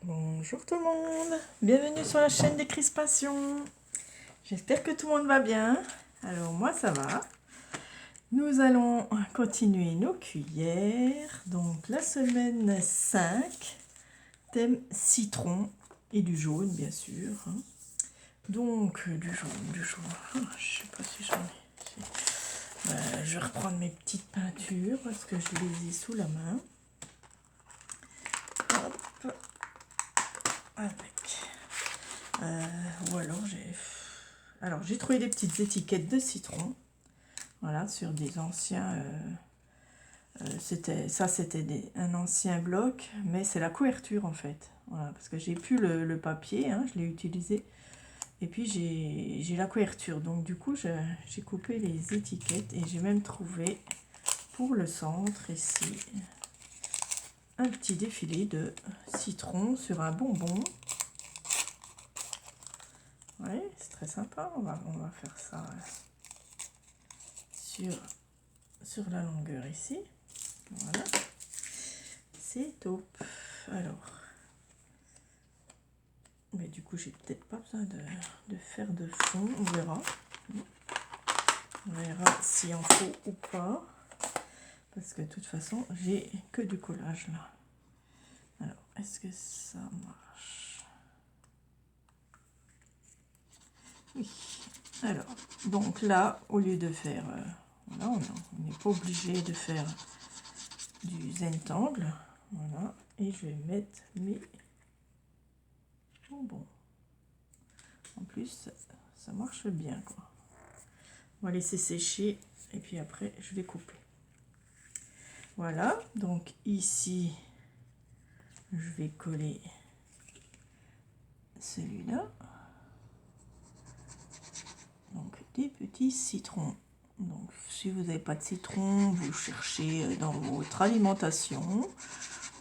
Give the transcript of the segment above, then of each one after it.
Bonjour tout le monde, bienvenue sur la chaîne des crispations. J'espère que tout le monde va bien. Alors moi ça va. Nous allons continuer nos cuillères. Donc la semaine 5, thème citron et du jaune bien sûr. Donc du jaune. Je sais pas si j'en ai. Je vais reprendre mes petites peintures parce que je les ai sous la main. Hop. Avec. Ou alors j'ai trouvé des petites étiquettes de citron. Voilà, sur des anciens. C'était un ancien bloc, mais c'est la couverture en fait. Voilà, parce que j'ai plus le papier, hein, je l'ai utilisé. Et puis j'ai la couverture. Donc du coup, j'ai coupé les étiquettes et j'ai même trouvé pour le centre ici un petit défilé de citron sur un bonbon. Oui, c'est très sympa. On va faire ça sur la longueur ici. Voilà. C'est top. Alors, mais du coup, j'ai peut-être pas besoin de faire de fond. On verra. On verra s'il en faut ou pas. Parce que de toute façon, j'ai que du collage là. Alors, est-ce que ça marche? Oui. Alors, donc là, au lieu de faire... voilà, on n'est pas obligé de faire du Zentangle. Voilà. Et je vais mettre mes bonbons. En plus, ça marche bien, quoi. On va laisser sécher et puis après, je vais couper. Voilà, donc ici, je vais coller celui-là. Donc, des petits citrons. Donc, si vous n'avez pas de citron, vous cherchez dans votre alimentation.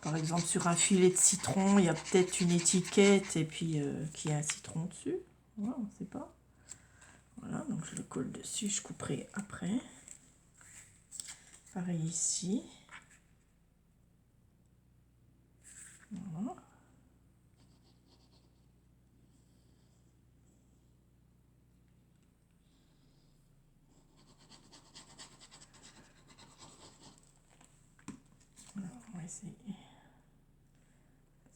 Par exemple, sur un filet de citron, il y a peut-être une étiquette et puis qui a un citron dessus. Voilà, on ne sait pas. Voilà, donc je le colle dessus, je couperai après. Pareil ici. Voilà. Alors, on va essayer que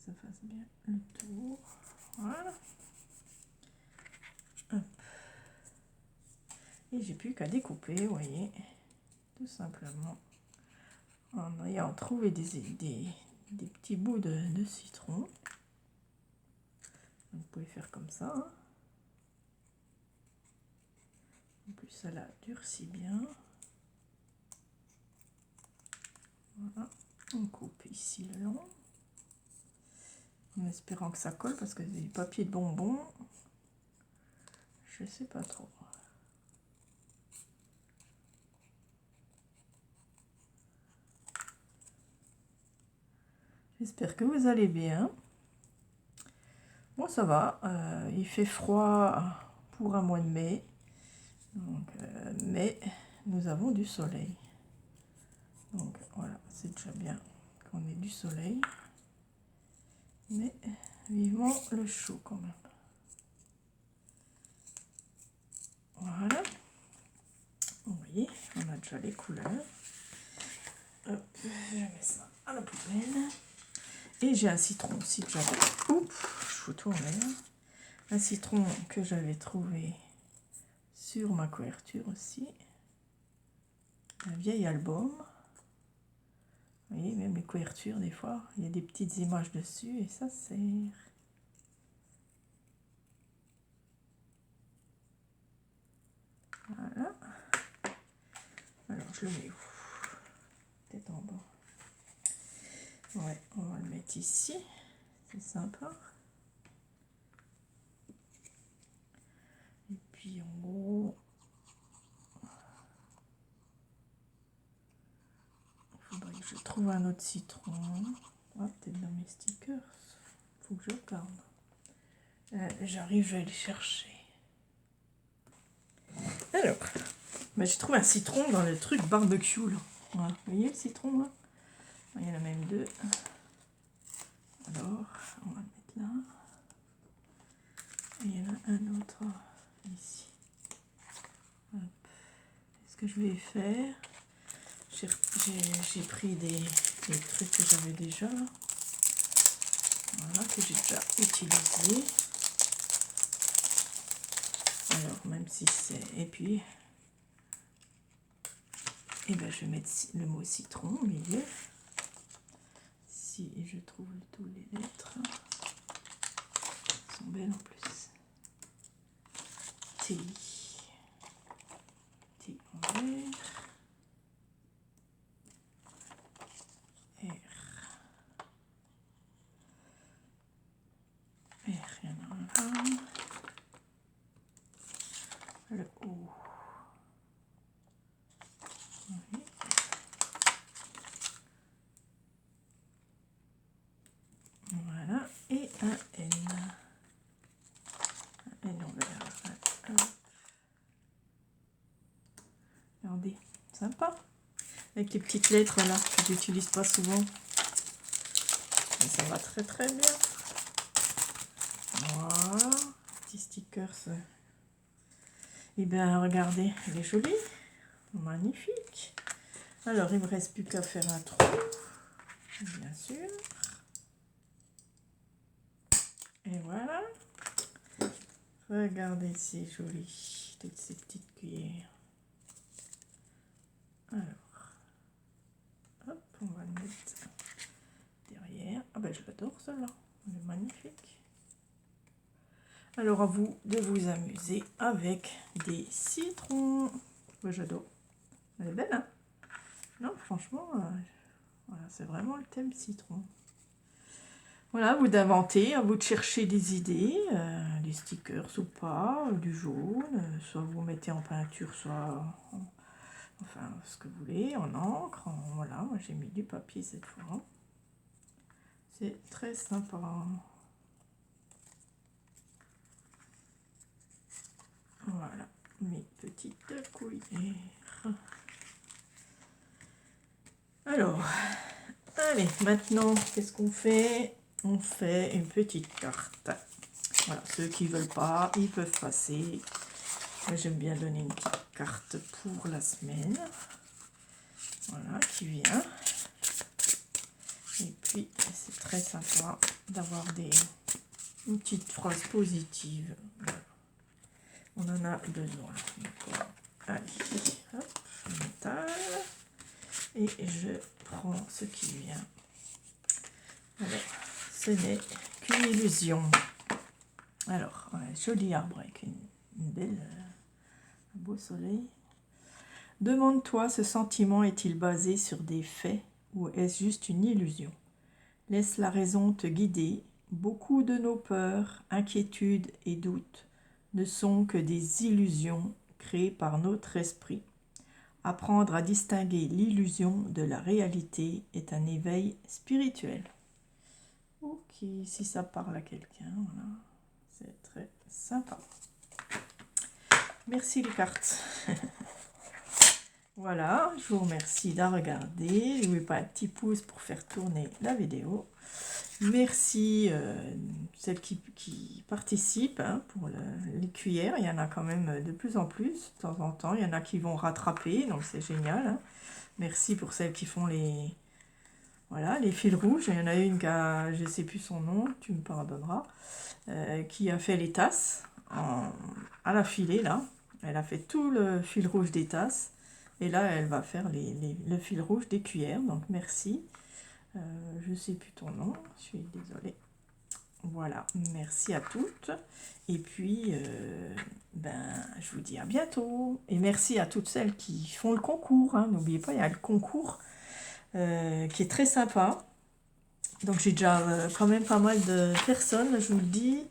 ça fasse bien le tour. Voilà. Hop. Et j'ai plus qu'à découper, vous voyez, tout simplement en ayant trouvé des petits bouts de citron. Vous pouvez faire comme ça. Hein. En plus, ça la durcit bien. Voilà. On coupe ici le long. En espérant que ça colle parce que c'est du papier de bonbon. Je sais pas trop. J'espère que vous allez bien. Bon, ça va. Il fait froid pour un mois de mai. Donc, mais nous avons du soleil. Donc voilà, c'est déjà bien qu'on ait du soleil. Mais vivement le chaud quand même. Voilà. Vous voyez, on a déjà les couleurs. Hop, je mets ça à la poubelle. Et j'ai un citron aussi que j'avais. Oups, je fous tout en l'air. Un citron que j'avais trouvé sur ma couverture aussi. Un vieil album. Vous voyez, même les couvertures, des fois, il y a des petites images dessus et ça sert. Voilà. Alors, je le mets où? Peut-être en bas. Ouais, on va le mettre ici. C'est sympa. Et puis en haut, il faudrait que je trouve un autre citron. Ah, peut-être dans mes stickers. Faut que je regarde. J'arrive, je vais les chercher. Alors, bah, j'ai trouvé un citron dans le truc barbecue là. Voilà. Vous voyez le citron là? Il y en a même deux. Alors, on va le mettre ici. Hop. Ce que je vais faire, j'ai pris des trucs que j'avais déjà là. Voilà, que j'ai déjà utilisé. Alors, même si c'est... Et puis, eh ben, je vais mettre le mot citron au milieu. Si je trouve toutes les lettres. Elles sont belles en plus. T. T en vert. R. R, il y en a un là. Le O. Oui. Voilà. Et un N. Un N en vert. Regardez, sympa. Avec les petites lettres là, que j'utilise pas souvent. Mais ça va très très bien. Voilà. Petit sticker. Et bien regardez, elle est jolie. Magnifique. Alors il me reste plus qu'à faire un trou. Bien sûr. Et voilà. Regardez, c'est joli. Toutes ces petites cuillères. Alors. Hop, on va le mettre derrière. Ah ben je l'adore celle-là. Elle est magnifique. Alors à vous de vous amuser avec des citrons. Ouais, j'adore. Elle est belle, hein? Non, franchement, voilà, c'est vraiment le thème citron. Voilà, à vous d'inventer, à vous de chercher des idées, des stickers ou pas, du jaune, soit vous mettez en peinture, soit enfin ce que vous voulez, en encre. Voilà, moi j'ai mis du papier cette fois. C'est très sympa. Voilà, mes petites cuillères. Alors, allez, maintenant, qu'est-ce qu'on fait? On fait une petite carte. Voilà, ceux qui ne veulent pas, ils peuvent passer. Moi, j'aime bien donner une petite carte pour la semaine. Voilà, qui vient. Et puis, c'est très sympa d'avoir une petite phrase positive. Voilà. On en a besoin. Donc, allez, hop, métal. Et je prends ce qui vient. Alors, ce n'est qu'une illusion. Alors, ouais, joli arbre avec une belle, un beau soleil. Demande-toi, ce sentiment est-il basé sur des faits ou est-ce juste une illusion? Laisse la raison te guider. Beaucoup de nos peurs, inquiétudes et doutes ne sont que des illusions créées par notre esprit. Apprendre à distinguer l'illusion de la réalité est un éveil spirituel. Ok, si ça parle à quelqu'un, voilà, c'est très sympa. Merci les cartes. Voilà, je vous remercie de regarder. N'oubliez pas un petit pouce pour faire tourner la vidéo. Merci celles qui participent pour les cuillères. Il y en a quand même de plus en plus, de temps en temps. Il y en a qui vont rattraper, donc c'est génial. Hein. Merci pour celles qui font voilà, les fils rouges. Il y en a une qui a, je ne sais plus son nom, tu me pardonneras, qui a fait les tasses à la filée, là. Elle a fait tout le fil rouge des tasses. Et là, elle va faire le fil rouge des cuillères. Donc, merci. Je ne sais plus ton nom, je suis désolée. Voilà, merci à toutes. Et puis, je vous dis à bientôt. Et merci à toutes celles qui font le concours. Hein. N'oubliez pas, il y a le concours qui est très sympa. Donc, j'ai déjà quand même pas mal de personnes, je vous le dis.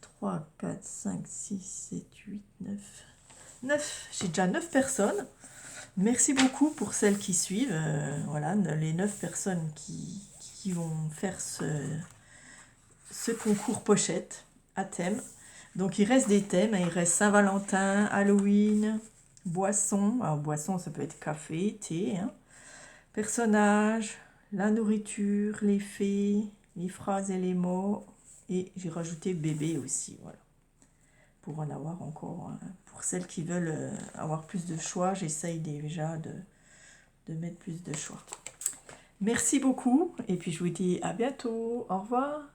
3, 4, 5, 6, 7, 8, 9. 9. J'ai déjà 9 personnes. Merci beaucoup pour celles qui suivent. Voilà, les 9 personnes qui vont faire ce concours pochette à thème. Donc, il reste des thèmes. Il reste Saint-Valentin, Halloween, boisson. Alors, boisson, ça peut être café, thé. Hein. Personnages, la nourriture, les fées, les phrases et les mots. Et j'ai rajouté bébé aussi. Voilà. pour en avoir encore. Pour celles qui veulent avoir plus de choix, j'essaye déjà de mettre plus de choix. Merci beaucoup et puis je vous dis à bientôt. Au revoir.